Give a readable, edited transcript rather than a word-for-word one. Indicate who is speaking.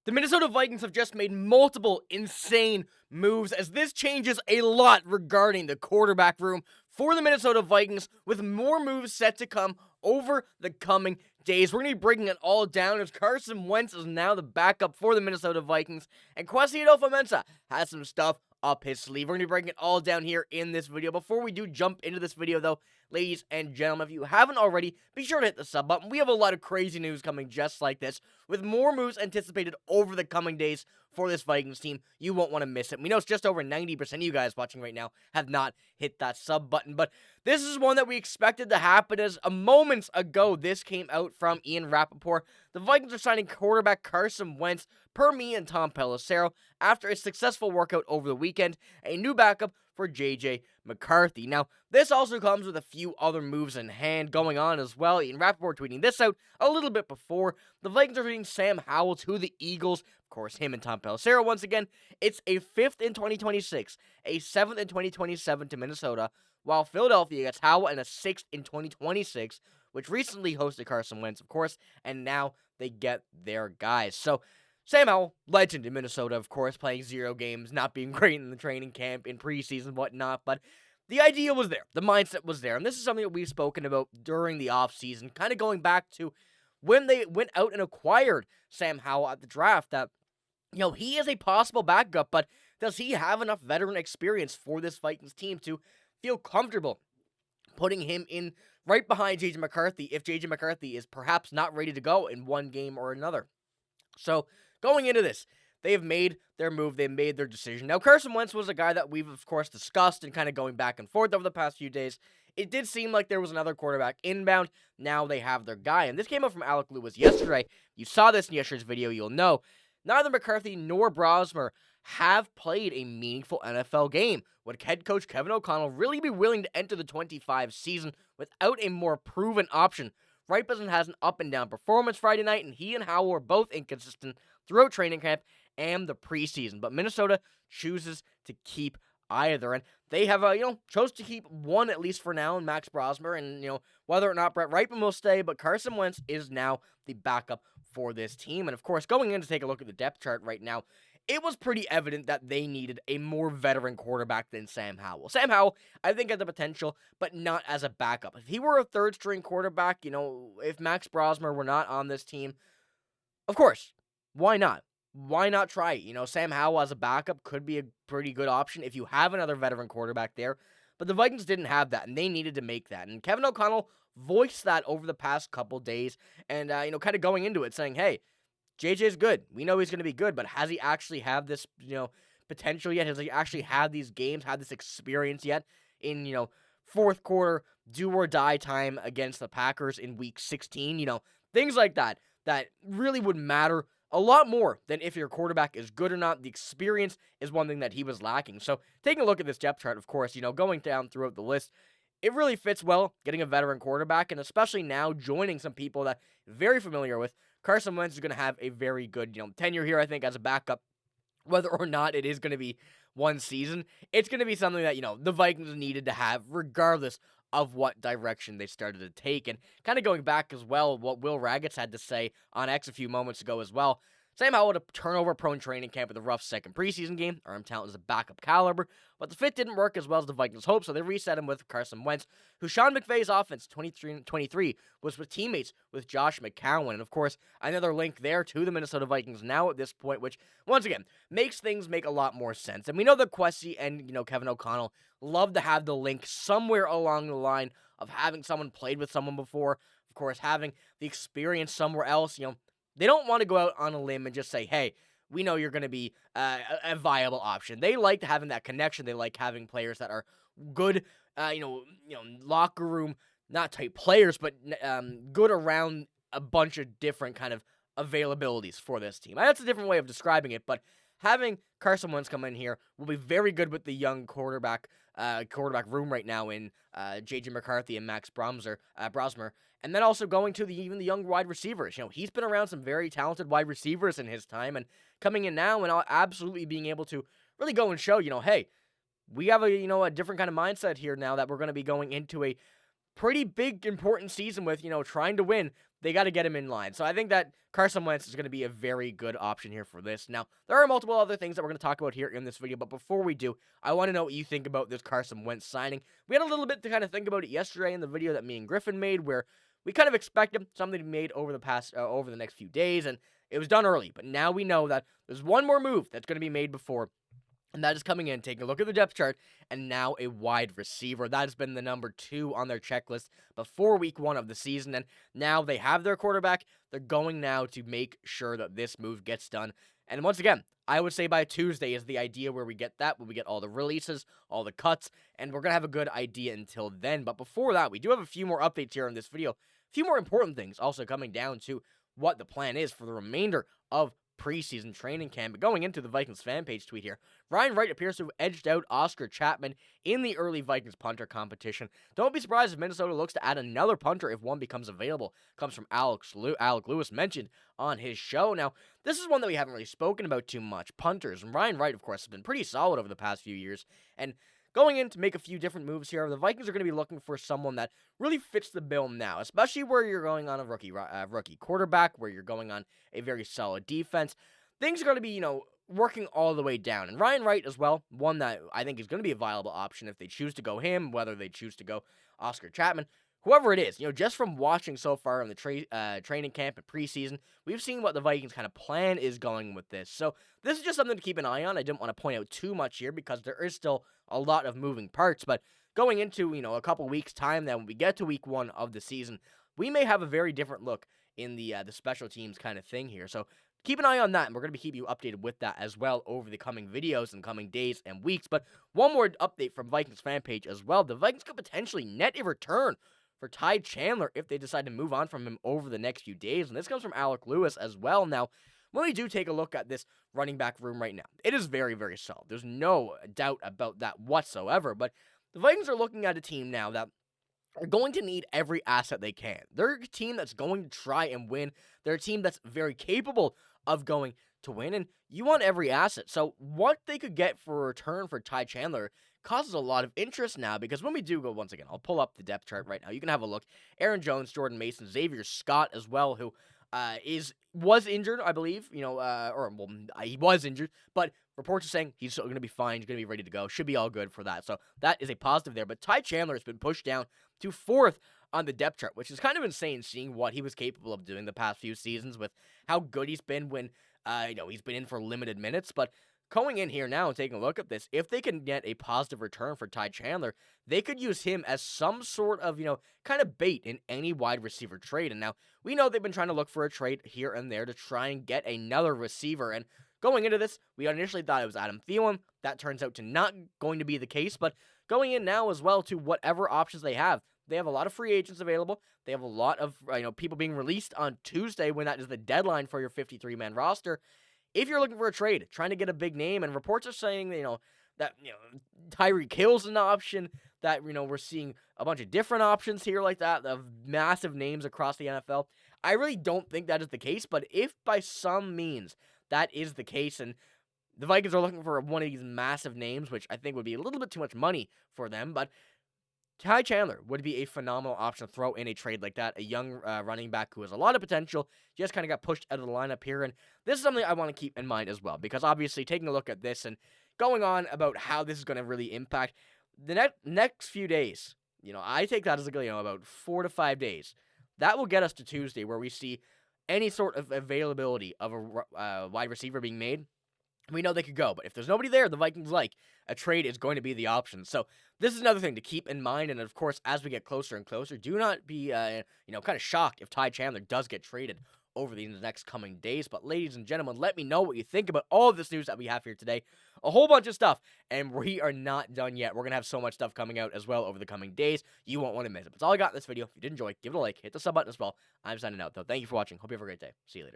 Speaker 1: The Minnesota Vikings have just made multiple insane moves as this changes a lot regarding the quarterback room for the Minnesota Vikings, with more moves set to come over the coming days. We're going to be breaking it all down as Carson Wentz is now the backup for the Minnesota Vikings, and Kwesi Adofo-Mensah has some stuff up his sleeve. We're going to be breaking it all down here in this video. Before we do jump into this video, though, ladies and gentlemen, if you haven't already, be sure to hit the sub button. We have a lot of crazy news coming just like this, with more moves anticipated over the coming days for this Vikings team. You won't want to miss it. We know it's just over 90% of you guys watching right now have not hit that sub button, but this is one that we expected to happen as moments ago this came out from Ian Rappaport. The Vikings are signing quarterback Carson Wentz, per me and Tom Pelissero, after a successful workout over the weekend, a new backup for JJ McCarthy. Now, this also comes with a few other moves in hand going on as well. Ian Rappaport tweeting this out a little bit before. The Vikings are trading Sam Howell to the Eagles. Of course, him and Tom Pelissero once again. It's a 5th in 2026, a 7th in 2027 to Minnesota, while Philadelphia gets Howell and a 6th in 2026, which recently hosted Carson Wentz, of course, and now they get their guys. So, Sam Howell, legend in Minnesota, of course, playing 0 games, not being great in the training camp, in preseason, whatnot, but the idea was there. The mindset was there, and this is something that we've spoken about during the offseason, kind of going back to when they went out and acquired Sam Howell at the draft, that, he is a possible backup, but does he have enough veteran experience for this Vikings team to feel comfortable putting him in right behind JJ McCarthy if JJ McCarthy is perhaps not ready to go in one game or another? So, going into this, they've made their move, they've made their decision. Now, Carson Wentz was a guy that we've, of course, discussed and kind of going back and forth over the past few days. It did seem like there was another quarterback inbound. Now they have their guy, and this came up from Alec Lewis yesterday. You saw this in yesterday's video, you'll know. Neither McCarthy nor Brosmer have played a meaningful NFL game. Would head coach Kevin O'Connell really be willing to enter the 25 season without a more proven option? Ripeson has an up-and-down performance Friday night, and he and Howell were both inconsistent throughout training camp and the preseason. But Minnesota chooses to keep either, and they have, chose to keep one at least for now, and Max Brosmer, and, whether or not Brett Ripeman will stay, but Carson Wentz is now the backup for this team. And, of course, going in to take a look at the depth chart right now, it was pretty evident that they needed a more veteran quarterback than Sam Howell. Sam Howell, I think, had the potential, but not as a backup. If he were a third-string quarterback, if Max Brosmer were not on this team, of course, why not? Why not try it? Sam Howell as a backup could be a pretty good option if you have another veteran quarterback there. But the Vikings didn't have that, and they needed to make that. And Kevin O'Connell voiced that over the past couple days, and, kind of going into it, saying, hey, JJ's good. We know he's going to be good, but has he actually had this, potential yet? Has he actually had these games, had this experience yet in, fourth quarter, do-or-die time against the Packers in Week 16? Things like that really would matter a lot more than if your quarterback is good or not. The experience is one thing that he was lacking. So taking a look at this depth chart, of course, going down throughout the list, it really fits well getting a veteran quarterback, and especially now joining some people that very familiar with. Carson Wentz is going to have a very good, tenure here, I think, as a backup. Whether or not it is going to be one season, it's going to be something that, the Vikings needed to have regardless of what direction they started to take. And kind of going back as well, what Will Ragatz had to say on X a few moments ago as well. Sam Howell had a turnover-prone training camp with a rough second preseason game. Arm talent is a backup caliber, but the fit didn't work as well as the Vikings hoped, so they reset him with Carson Wentz, who Sean McVay's offense 23 was with teammates with Josh McCown. And, of course, another link there to the Minnesota Vikings now at this point, which, once again, makes things make a lot more sense. And we know that Kwesi and, Kevin O'Connell love to have the link somewhere along the line of having someone played with someone before, of course, having the experience somewhere else, They don't want to go out on a limb and just say, hey, we know you're going to be a viable option. They like having that connection. They like having players that are good, locker room, not type players, but good around a bunch of different kind of availabilities for this team. That's a different way of describing it, but having Carson Wentz come in here will be very good with the young quarterback room right now in JJ McCarthy and Max Brosmer. And then also going to even the young wide receivers. He's been around some very talented wide receivers in his time, and coming in now and absolutely being able to really go and show, hey, we have a different kind of mindset here now that we're going to be going into a pretty big, important season with, trying to win they got to get him in line. So I think that Carson Wentz is going to be a very good option here for this. Now, there are multiple other things that we're going to talk about here in this video, but before we do, I want to know what you think about this Carson Wentz signing. We had a little bit to kind of think about it yesterday in the video that me and Griffin made, where we kind of expected something to be made over the next few days, and it was done early. But now we know that there's one more move that's going to be made before, and that is coming in, taking a look at the depth chart, and now a wide receiver. That has been the number 2 on their checklist before week 1 of the season, and now they have their quarterback. They're going now to make sure that this move gets done. And once again, I would say by Tuesday is the idea where we get that, where we get all the releases, all the cuts, and we're going to have a good idea until then. But before that, we do have a few more updates here in this video, a few more important things also coming down to what the plan is for the remainder of preseason training camp. But going into the Vikings fan page tweet here, Ryan Wright appears to have edged out Oscar Chapman in the early Vikings punter competition. Don't be surprised if Minnesota looks to add another punter if one becomes available. Comes from Alec Lewis, mentioned on his show. Now, this is one that we haven't really spoken about too much, punters. And Ryan Wright, of course, has been pretty solid over the past few years. And going in to make a few different moves here, the Vikings are going to be looking for someone that really fits the bill now, especially where you're going on a rookie quarterback, where you're going on a very solid defense. Things are going to be, working all the way down. And Ryan Wright as well, one that I think is going to be a viable option if they choose to go him, whether they choose to go Oscar Chapman. Whoever it is, just from watching so far in the training camp and preseason, we've seen what the Vikings' kind of plan is going with this. So this is just something to keep an eye on. I didn't want to point out too much here because there is still a lot of moving parts. But going into, a couple weeks' time, then when we get to week 1 of the season, we may have a very different look in the special teams kind of thing here. So keep an eye on that, and we're going to be keeping you updated with that as well over the coming videos and coming days and weeks. But one more update from Vikings fan page as well. The Vikings could potentially net a return for Ty Chandler if they decide to move on from him over the next few days. And this comes from Alec Lewis as well. Now, when we do take a look at this running back room right now, it is very, very solid. There's no doubt about that whatsoever. But the Vikings are looking at a team now that are going to need every asset they can. They're a team that's going to try and win. They're a team that's very capable of going to win, and you want every asset. So what they could get for a return for Ty Chandler causes a lot of interest now, because when we do go, once again, I'll pull up the depth chart right now. You can have a look. Aaron Jones, Jordan Mason, Xavier Scott as well, who was injured, I believe, he was injured, but reports are saying he's going to be fine, he's going to be ready to go, should be all good for that. So that is a positive there. But Ty Chandler has been pushed down to 4th on the depth chart, which is kind of insane seeing what he was capable of doing the past few seasons with how good he's been when, he's been in for limited minutes. But going in here now and taking a look at this, if they can get a positive return for Ty Chandler, they could use him as some sort of, kind of bait in any wide receiver trade. And now we know they've been trying to look for a trade here and there to try and get another receiver. And going into this, we initially thought it was Adam Thielen. That turns out to not going to be the case. But going in now as well to whatever options they have a lot of free agents available. They have a lot of people being released on Tuesday when that is the deadline for your 53-man roster. If you're looking for a trade, trying to get a big name, and reports are saying that Tyreek Hill's an option, that we're seeing a bunch of different options here like that of massive names across the NFL. I really don't think that is the case, but if by some means that is the case, and the Vikings are looking for one of these massive names, which I think would be a little bit too much money for them, but Ty Chandler would be a phenomenal option to throw in a trade like that. A young running back who has a lot of potential, just kind of got pushed out of the lineup here. And this is something I want to keep in mind as well, because obviously taking a look at this and going on about how this is going to really impact the next few days, I take that as about 4 to 5 days. That will get us to Tuesday, where we see any sort of availability of a wide receiver being made. We know they could go, but if there's nobody there, the Vikings a trade is going to be the option. So this is another thing to keep in mind. And of course, as we get closer and closer, do not be, kind of shocked if Ty Chandler does get traded over the next coming days. But ladies and gentlemen, let me know what you think about all of this news that we have here today. A whole bunch of stuff, and we are not done yet. We're going to have so much stuff coming out as well over the coming days. You won't want to miss it. That's all I got in this video. If you did enjoy, give it a like, hit the sub button as well. I'm signing out, though. Thank you for watching. Hope you have a great day. See you later.